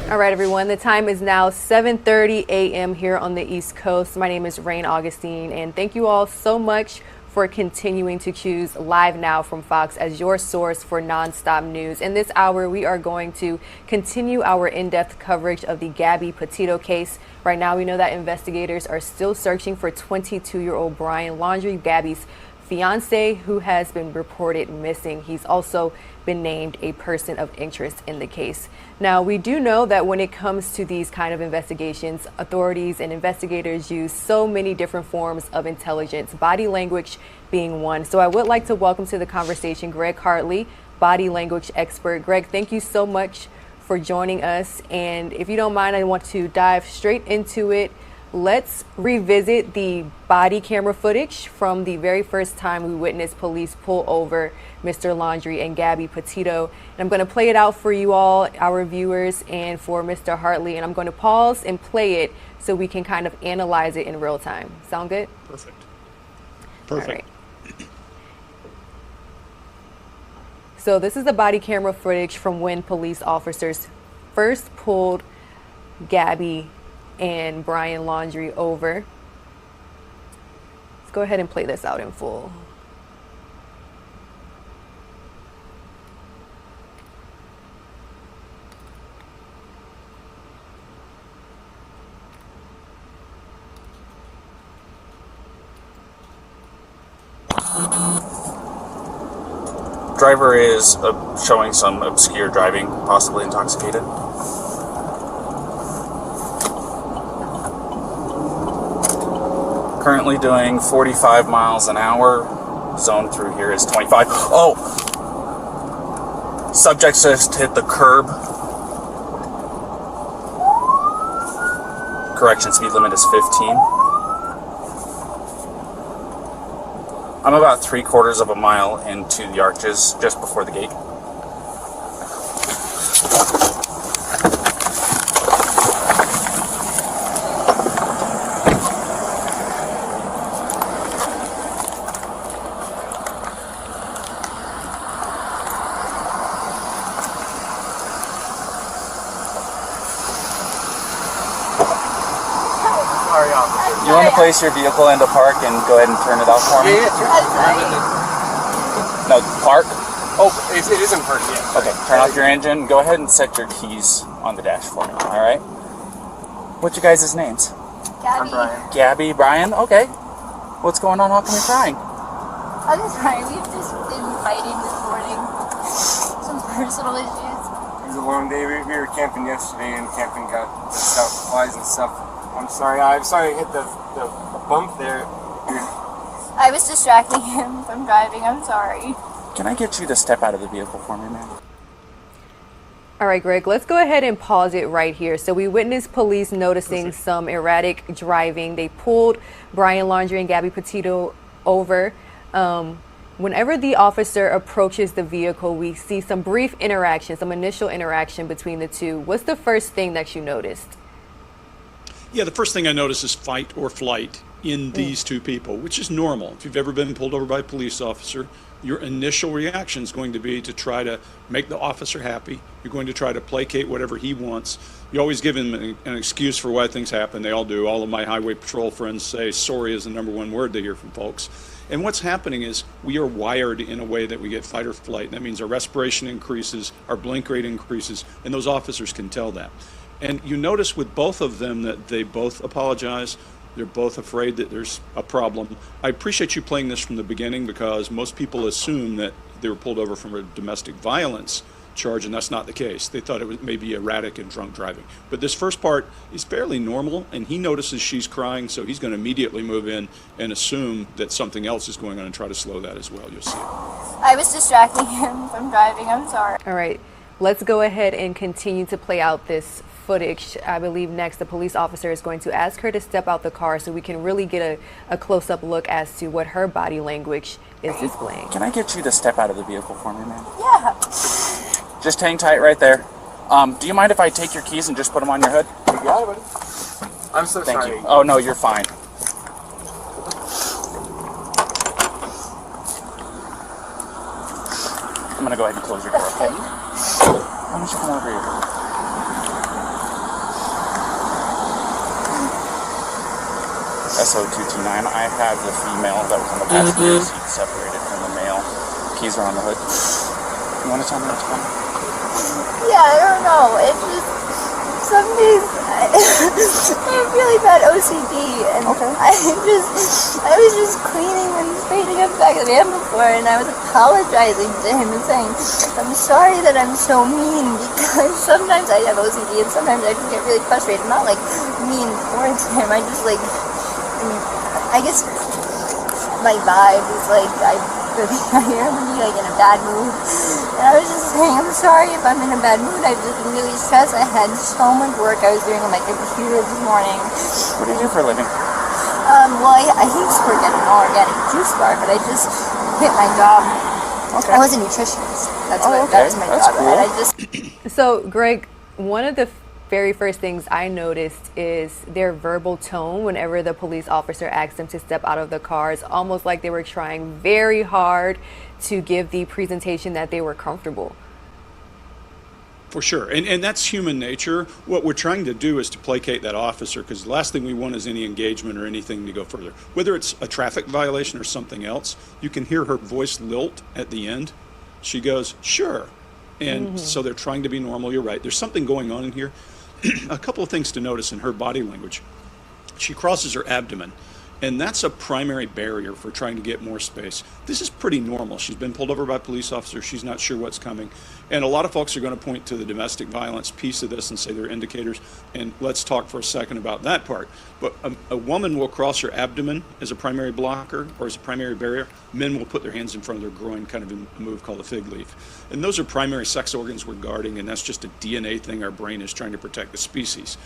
All right, everyone, the time is now 7:30 a.m. here on the East Coast. My name is Rain Augustine, and thank you all so much for continuing to choose Live Now from Fox as your source for nonstop news. In this hour, we are going to continue our in-depth coverage of the Gabby Petito case. Right now, we know that investigators are still searching for 22-year-old Brian Laundrie, Gabby's fiance, who has been reported missing. He's also been named a person of interest in the case. Now, we do know that when it comes to these kind of investigations, authorities and investigators use so many different forms of intelligence, body language being one. So I would like to welcome to the conversation Greg Hartley, body language expert. Greg, thank you so much for joining us. And if you don't mind, I want to dive straight into it. Let's revisit the body camera footage from the very first time we witnessed police pull over Mr. Laundrie and Gabby Petito. And I'm going to play it out for you all, our viewers, and for Mr. Hartley. And I'm going to pause and play it so we can kind of analyze it in real time. Sound good? Perfect. All right. So this is the body camera footage from when police officers first pulled Gabby and Brian Laundrie over. Let's go ahead and play this out in full. Driver is showing some obscure driving, possibly intoxicated. Currently doing 45 miles an hour. Zone through here is 25. Oh! Subject just hit the curb. Correction, speed limit is 15. I'm about 3/4 of a mile into the arches, just before the gate. You want to place your vehicle into park and go ahead and turn it off for me? Yeah, sure. No, park? Oh, it is in park, yeah. Okay, turn off your engine. Go ahead and set your keys on the dash for me, alright? What's your guys' names? Gabby. I'm Brian. Gabby, Brian? Okay. What's going on? How come you're crying? I'm sorry, we've just been fighting this morning. Some personal issues. It was a long day. We were camping yesterday, and camping got the stuff, flies and stuff. I'm sorry I hit the bump there. I was distracting him from driving, I'm sorry. Can I get you to step out of the vehicle for me, ma'am? All right, Greg, let's go ahead and pause it right here. So we witnessed police noticing some erratic driving. They pulled Brian Laundrie and Gabby Petito over. Whenever the officer approaches the vehicle, we see some brief interaction, some initial interaction between the two. What's the first thing that you noticed? Yeah, the first thing I notice is fight or flight in these two people, which is normal. If you've ever been pulled over by a police officer, your initial reaction is going to be to try to make the officer happy. You're going to try to placate whatever he wants. You always give him an excuse for why things happen. They all do. All of my highway patrol friends say sorry is the #1 word they hear from folks. And what's happening is we are wired in a way that we get fight or flight. That means our respiration increases, our blink rate increases, and those officers can tell that. And you notice with both of them that they both apologize. They're both afraid that there's a problem. I appreciate you playing this from the beginning because most people assume that they were pulled over from a domestic violence charge, and that's not the case. They thought it was maybe erratic and drunk driving. But this first part is fairly normal, and he notices she's crying, so he's going to immediately move in and assume that something else is going on and try to slow that as well. You'll see it. I was distracting him from driving, I'm sorry. All right, let's go ahead and continue to play out this footage. I believe next the police officer is going to ask her to step out the car so we can really get a close-up look as to what her body language is displaying. Can I get you to step out of the vehicle for me, ma'am? Yeah. Just hang tight right there. Do you mind if I take your keys and just put them on your hood? You got it, buddy. I'm so Thank sorry. you. Oh, no, you're fine. I'm going to go ahead and close your door, okay? Why don't you come over here? SO229. I have the female that was on the passenger seat separated from the male. Keys are on the hood. You want to tell me what's going on? Yeah, I don't know. It's just some days I have really bad OCD, and I was just cleaning and straightening up the back of the van before, and I was apologizing to him and saying, I'm sorry that I'm so mean, because sometimes I have OCD and sometimes I just get really frustrated. Not like mean towards him. I just like, I guess my vibe is like I am really like in a bad mood. And I was just saying, I'm sorry if I'm in a bad mood. I've just been really stressed. I had so much work I was doing on my computer this morning. What do you do for a living? Well, I used to work at an organic juice bar, but I just quit my job. Okay. I was a nutritionist. That's Oh, what okay. that's my That's job. cool. And I just So, Greg, one of the very first things I noticed is their verbal tone whenever the police officer asked them to step out of the car. It's almost like they were trying very hard to give the presentation that they were comfortable. For sure. And that's human nature. What we're trying to do is to placate that officer, because the last thing we want is any engagement or anything to go further. Whether it's a traffic violation or something else, you can hear her voice lilt at the end. She goes, sure. And so they're trying to be normal. You're right. There's something going on in here. A couple of things to notice in her body language. She crosses her abdomen, and that's a primary barrier for trying to get more space. This is pretty normal. She's been pulled over by a police officer. She's not sure what's coming. And a lot of folks are going to point to the domestic violence piece of this and say they're indicators. And let's talk for a second about that part. But a woman will cross her abdomen as a primary blocker or as a primary barrier. Men will put their hands in front of their groin, kind of in a move called a fig leaf. And those are primary sex organs we're guarding, and that's just a DNA thing. Our brain is trying to protect the species.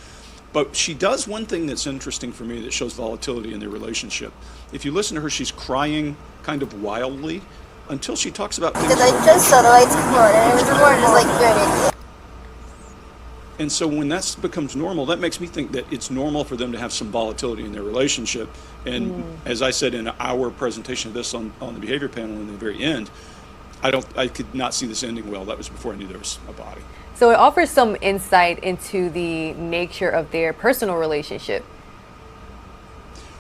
But she does one thing that's interesting for me that shows volatility in their relationship. If you listen to her, she's crying kind of wildly until she talks about things. because I just saw the lights come on, and it was more just like you're an idiot. And so when that becomes normal, that makes me think that it's normal for them to have some volatility in their relationship. And as I said in our presentation of this on the behavior panel in the very end, I could not see this ending well. That was before I knew there was a body. So it offers some insight into the nature of their personal relationship.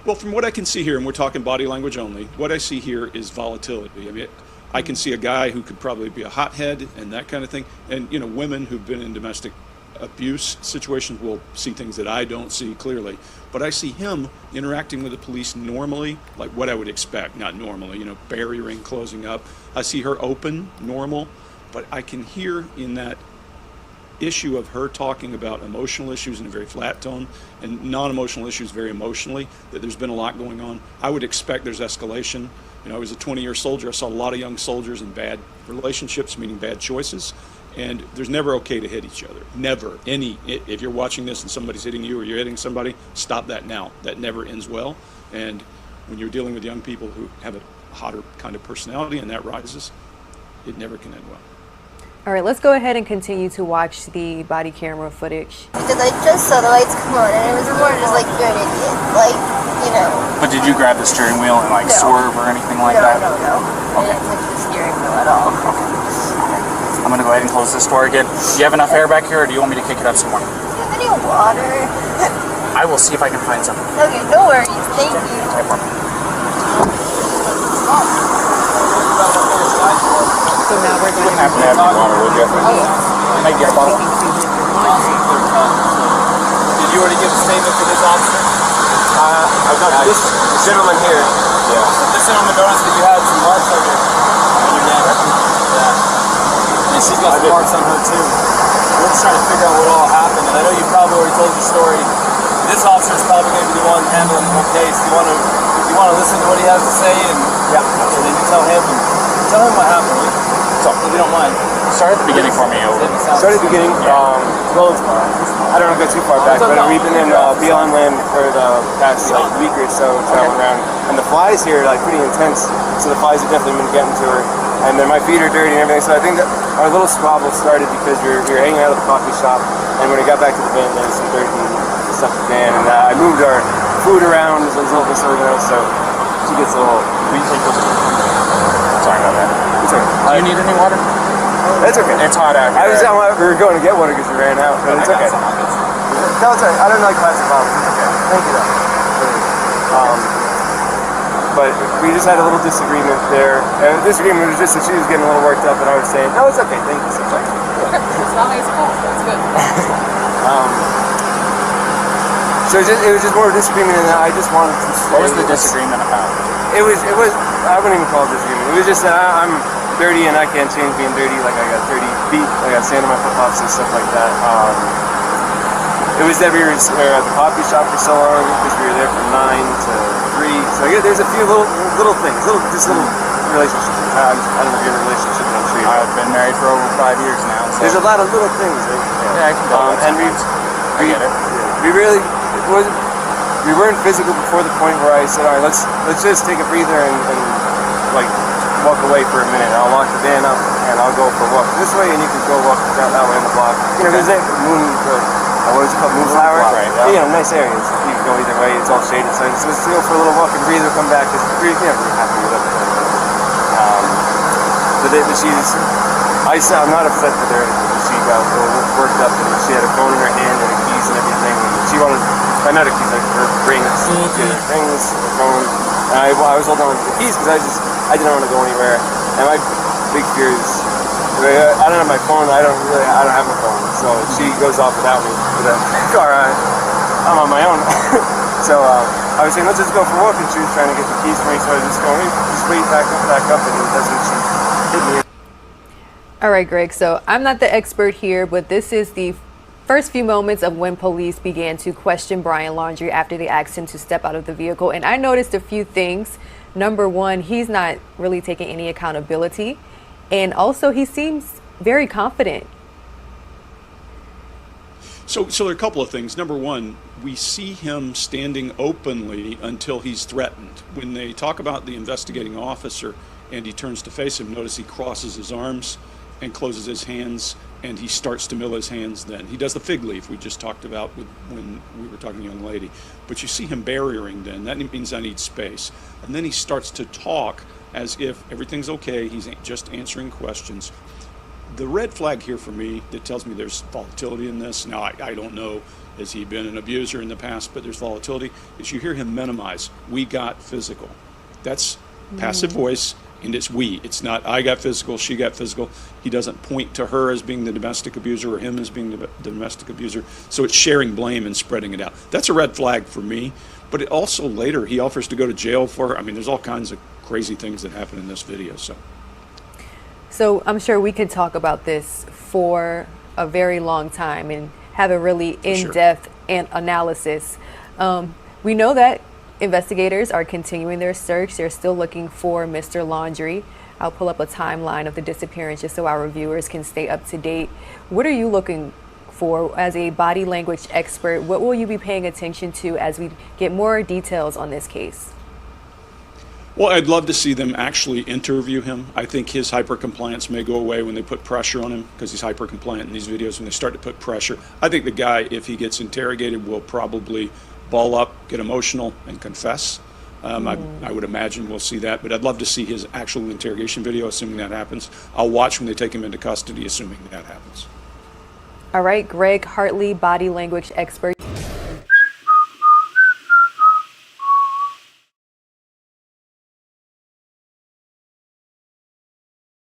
Well, from what I can see here, and we're talking body language only, what I see here is volatility. I mean, I can see a guy who could probably be a hothead and that kind of thing. And, women who've been in domestic abuse situations will see things that I don't see clearly. But I see him interacting with the police normally, like what I would expect, not normally, barriering, closing up. I see her open, normal, but I can hear in that issue of her talking about emotional issues in a very flat tone and non-emotional issues very emotionally, that there's been a lot going on. I would expect there's escalation. I was a 20-year soldier. I saw a lot of young soldiers in bad relationships, meaning bad choices. And there's never okay to hit each other. Never. If you're watching this and somebody's hitting you or you're hitting somebody, stop that now. That never ends well. And when you're dealing with young people who have a hotter kind of personality and that rises, it never can end well. All right, let's go ahead and continue to watch the body camera footage. Because I just saw the lights come on, and it was more just like you're an idiot. But did you grab the steering wheel and No. swerve or anything like No. that? I didn't touch the steering wheel at all. I'm going to go ahead and close this door again. Do you have enough air back here, or do you want me to kick it up some more? Do you have any water? I will see if I can find some. Okay, no worries. Thank you. Type one. So now we're going Happen to have any water, would you? You might get a bottle. Did you already give a statement to this officer? I've got this gentleman here. Yeah. This gentleman noticed that you had some marks on your neck. Yeah. And she's got some marks on her too. We're just trying to figure out what all happened. And I know you probably already told your story. This officer is probably going to be the one handling the whole case. You want to listen to what he has to say, and then you tell him what happened. So, if you don't mind. Start at the beginning for me. Start at the beginning. Well, I don't want to go too far back, but we've been in Beyond Land for the past week or so, traveling around, and the flies here are pretty intense. So the flies have definitely been getting to her, and then my feet are dirty and everything. So I think that our little squabble started because we were hanging out at the coffee shop, and when we got back to the van, there was some dirt and stuff in the van, and I moved our food around, so it was a little disorganized. So she gets a little. Sorry about that. It's okay. Do you need any water? It's okay. It's hot out here. We were going to get water because we ran out, but it's okay. No, it's alright. I don't like plastic bottles. It's okay. Thank you, though. But we just had a little disagreement there. And the disagreement was just that she was getting a little worked up, and I was saying, "No, it's okay. Thank you so much." Okay, as long as it's cool, that's good. So it was just more of a disagreement, and I just wanted to. What was the disagreement about? It was. I wouldn't even call it disagreement. It was just that I'm dirty and I can't change being dirty. Like I got dirty feet, I got sand on my flip flops and stuff like that. It was that we were at the coffee shop for so long because we were there from 9 to 3. So there's a few little things, little relationships. I don't know if you're in a relationship, but I'm sure you are. I've been married for over 5 years now. So. There's a lot of little things. Right? Yeah, I can go. And I get it. We really we weren't physical before the point where I said, all right, let's just take a breather and like walk away for a minute. I'll lock the van up and I'll go for a walk this way, and you can go walk down that way on the block. You know, there's that what is it called, moonflower? Right, yeah. You know, nice areas. You can go either way. It's all shaded. So let's go for a little walk and breathe. We'll come back. Because we're really happy with it. I'm not upset with her. She got worked up and she had a phone in her hand and the keys and everything. And she wanted, not her keys, like her rings, her things, her phone. And I was holding on to the keys because I didn't want to go anywhere. And my big fear is, I don't have my phone. I don't have my phone. So she goes off without me. With a car, I'm on my own. So I was saying, let's just go for a walk. And she was trying to get the keys for me. So I was just going, just wait, back up. And that's when she hit me. All right, Greg, so I'm not the expert here, but this is the first few moments of when police began to question Brian Laundrie after they asked him to step out of the vehicle. And I noticed a few things. Number one, he's not really taking any accountability. And also, he seems very confident. So there are a couple of things. Number one, we see him standing openly until he's threatened. When they talk about the investigating officer and he turns to face him, notice he crosses his arms and closes his hands, and he starts to mill his hands then. He does the fig leaf we just talked about when we were talking to the young lady. But you see him barriering then. That means I need space. And then he starts to talk as if everything's okay. He's just answering questions. The red flag here for me that tells me there's volatility in this, now I don't know, has he been an abuser in the past, but there's volatility, is you hear him minimize, we got physical. That's passive voice. And it's we. It's not I got physical, she got physical. He doesn't point to her as being the domestic abuser or him as being the domestic abuser. So it's sharing blame and spreading it out. That's a red flag for me. But it also later, he offers to go to jail for her. I mean, there's all kinds of crazy things that happen in this video. So I'm sure we could talk about this for a very long time and have a really in-depth analysis. We know that investigators are continuing their search. They're still looking for Mr. Laundrie. I'll pull up a timeline of the disappearance just so our viewers can stay up to date. What are you looking for as a body language expert? What will you be paying attention to as we get more details on this case? Well, I'd love to see them actually interview him. I think his hyper-compliance may go away when they put pressure on him because he's hyper-compliant in these videos when they start to put pressure. I think the guy, if he gets interrogated, will probably ball up, get emotional, and confess. I would imagine we'll see that, but I'd love to see his actual interrogation video, assuming that happens. I'll watch when they take him into custody, assuming that happens. All right, Greg Hartley, body language expert.